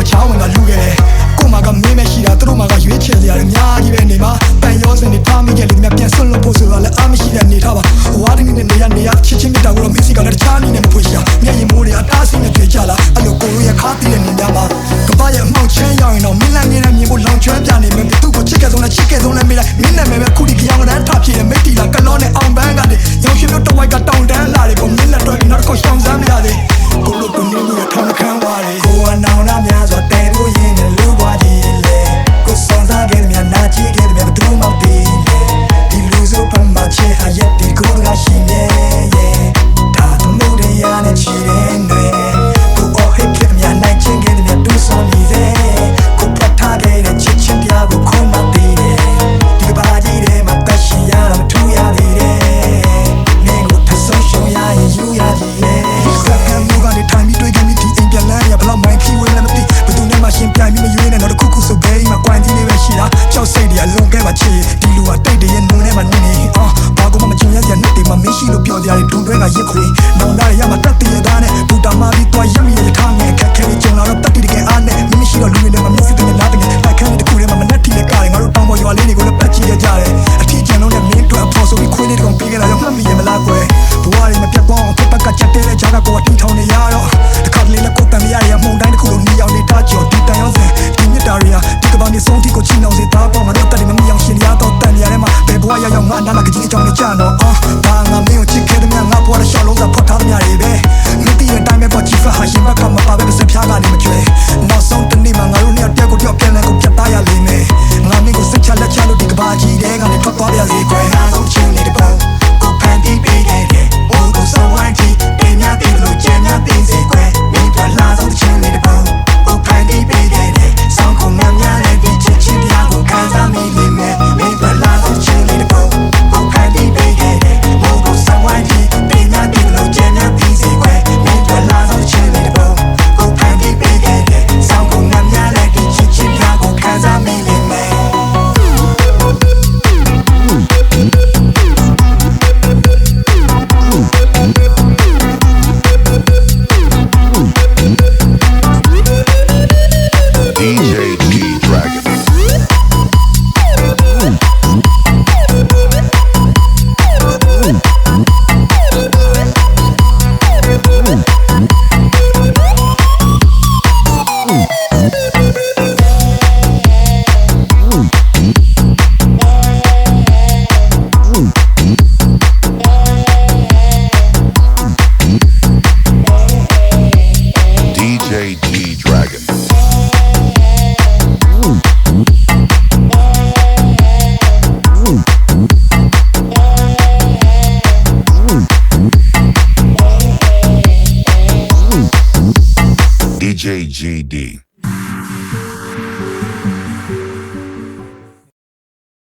ကချောင်းဝင်ကလူခဲ့တယ်ကိုမကမင်းမရှိတာသူတို့မှကရွေးချယ်စရာတွေအများကြီးပဲနေမှာပန်ရောစင်တွေထားမိခဲ့လေမြပြန်ဆွတ်လို့ဖို့ဆိုတာလည်းအားမရှိတဲ့နေထားပါဝါဒီနေနေရချစ်ချင်းမြတ်တာကိုတော့မင်းစီကလည်းတခြားနည်းနဲ့မဖွင့်ရှာမျက်ရည်မိုးတွေအတားဆီးနဲ့တွေ့ကြလားအဲ့လိုကိုလိုရခါတည်တဲ့နေများမှာကပရဲ့အမှောက်ချမ်းရောက်ရင်တော့မင်းလည်းငင်းနဲ့မြင်ဖို့လောင်ကျွမ်းပြနေမယ်သူ့ကိုချစ်ခဲ့ဆုံးနဲ့မေးလိုက်မင်းနာမည်ပဲခုဒီကြောင်တန်းထဖြစ်နေမိတ်တီလာကလောနဲ့အောင်ပန်းကနေရောင်ရှင်တို့တဝိုက်ကတောင်တန်းလာတယ်ကိုမင်းလက်တွဲပြီးတော့ရှောင်းစမ်းမရသေးကိုလိုတူနေလို့ထောင်းခမ်းသွားတယ်ကိုကနောင်နာများစွာတဲလို့ရင်းနဲ့လူပွားကြီးလေကိုစောင်းစားခဲ့မြန်နာကြည့်ခဲ့တယ်ဘယ်သူမှမသိလေဒီလူစုဖမ်းမချေဟာရက်ဒီကိုကရှိနေရဲ့ဒါသမုဒ္ဒရာနဲ့ချီတဲ့နေကိုအော်ဟစ်ခဲ့မြန်နိုင်ချင်းခဲ့တယ်တူဆောင်နေတယ်ကိုဖတ်ထားခဲ့တဲ့ချစ်ချင်းပြားကိုခုံးမသိတယ်ဒီကဘာကြီးတဲ့မှာပတ်ရှင်ရတော့ထူရသေးတယ်မင်းကိုထဆုံးရှုံးရရင်ယူရကြီးလေစက္ကန့်မျိုးကနေထိုင်ပြီးတွေ့ခဲ့မိဒီအိမ်ပြန်လန်းရဘလောက်မိုင်းခီဝဲလည်းမသိဘယ်သူနဲ့မှရှင်ပြိုင်ပြီးမရွေးနဲ့တော့တစ်ခုခုဆိုဘဲမှာကွိုင်းကြီးလေးပဲရှိတာကြောက်စိတ်တွေအလုံးခဲ့ပါချေဒီလူကတိတ်တည်းရဲ့နုံထဲမှာနေနေဘာကမှမချင်ရစရာနှစ်တွေမှာမရှိလို့ပြောကြတယ်ဒုံတွဲကရစ်ခွေနောင်လာရမှာတက်တည်ရတာနဲ့ဘူတာမာပြီးတော့ရမီရထားငယ်ခက်ခဲကြုံလာတော့တက်တည်တကယ်အားနဲ့မရှိတော့လူတွေလည်းမမျက်စိတင်လာတဲ့တိုက်ခန်းတစ်ခုထဲမှာမနဲ့ထီနဲ့ကားတွေငါတို့တောင်းပေါ်ရွာလေးတွေကိုလည်းပတ်ကြည့်ရကြတယ်အထီးကျန်လုံးနဲ့မင်းတို့အဖို့ဆိုပြီးခွေးလေးတွေပေးခဲ့တာကြောင့်မှတ်မိရမလားကွယ်ဘဝတွေမပြတ်သွားအောင်ဖက်ကချက်တဲ့ဂျာကကိုအထီးထောင်နေရတော့တစ်ခါတလေလည်းကိုယ်တန်ရရမှုန်တိုင်းတစ်ခုလုံးနေအောင်နေတာကြော်ဒီတန်ရောစင်ဒီမြတ်တာရီယာဒီကဘာနေဆုံးတီကိုချီနှောင်စေသားပေါ့ငါတို့တက်တယ်မမီအောင်ရှင်ရတော့တန်ရထဲမှာဘယ်ဘဝရောက်ငါနာလာကကြီးအကြောင်းနဲ့ကြာတော့ဘာငါမင်းကိုချစ်ခဲ့တဲ့မြငါဘဝရရှောက်လုံးစားဖွက်ထားတဲ့မြတွေပဲမသိတဲ့အတိုင်းပဲပေါ့ချီဖာဟာရှင်ဘက်ကမပါပဲစပြားကနေမကျွဲနောက်ဆုံးတနေ့မှာငါတို့နဲ့တက်ကိုပြောက်ပြန်လဲကိုပြတ်သားရလိမ့်မယ်ငါမင်းကိုစိတ်ချလက်ချလို့ဒီကဘာကြီးတဲ့ကနေထွက်သွားပြစေကွယ်အားဆုံးချင်းနေတဲ့ပုံကိုဖန်တီးပေးခဲ့တယ်ဘိုးကိုစောင်းဝိုင်းကြည့်ပေးများတယ်လို့ကြံများသိစေကွယ်မင်းတို့လာဆုံးချင်းနေတဲ့ပုံကိုဖန်တီးပေးခဲ့တယ်ဆောင်းကုန်များလည်းဒီချစ်ချင်းပြားကိုခံစားမိလိမ့်မယ်မင်းတို့လာဆုံးချင်းနေတဲ့ပုံကိုဖန်တီးပေးခဲ့တယ်ဘိုးကိုစောင်းဝိုင်းကြည့်ပေးများတယ်လို့ကြံများသိစေကွယ်မင်းတို့လာဆုံးချင်းနေတဲ့ပုံကိုဖန်တီးပေးခဲ့တယ်ဆောင်းကုန်များလည်းဒီချစ်ချင်းပြားကိုခံစားမိလိမ့်မယ်DJ GD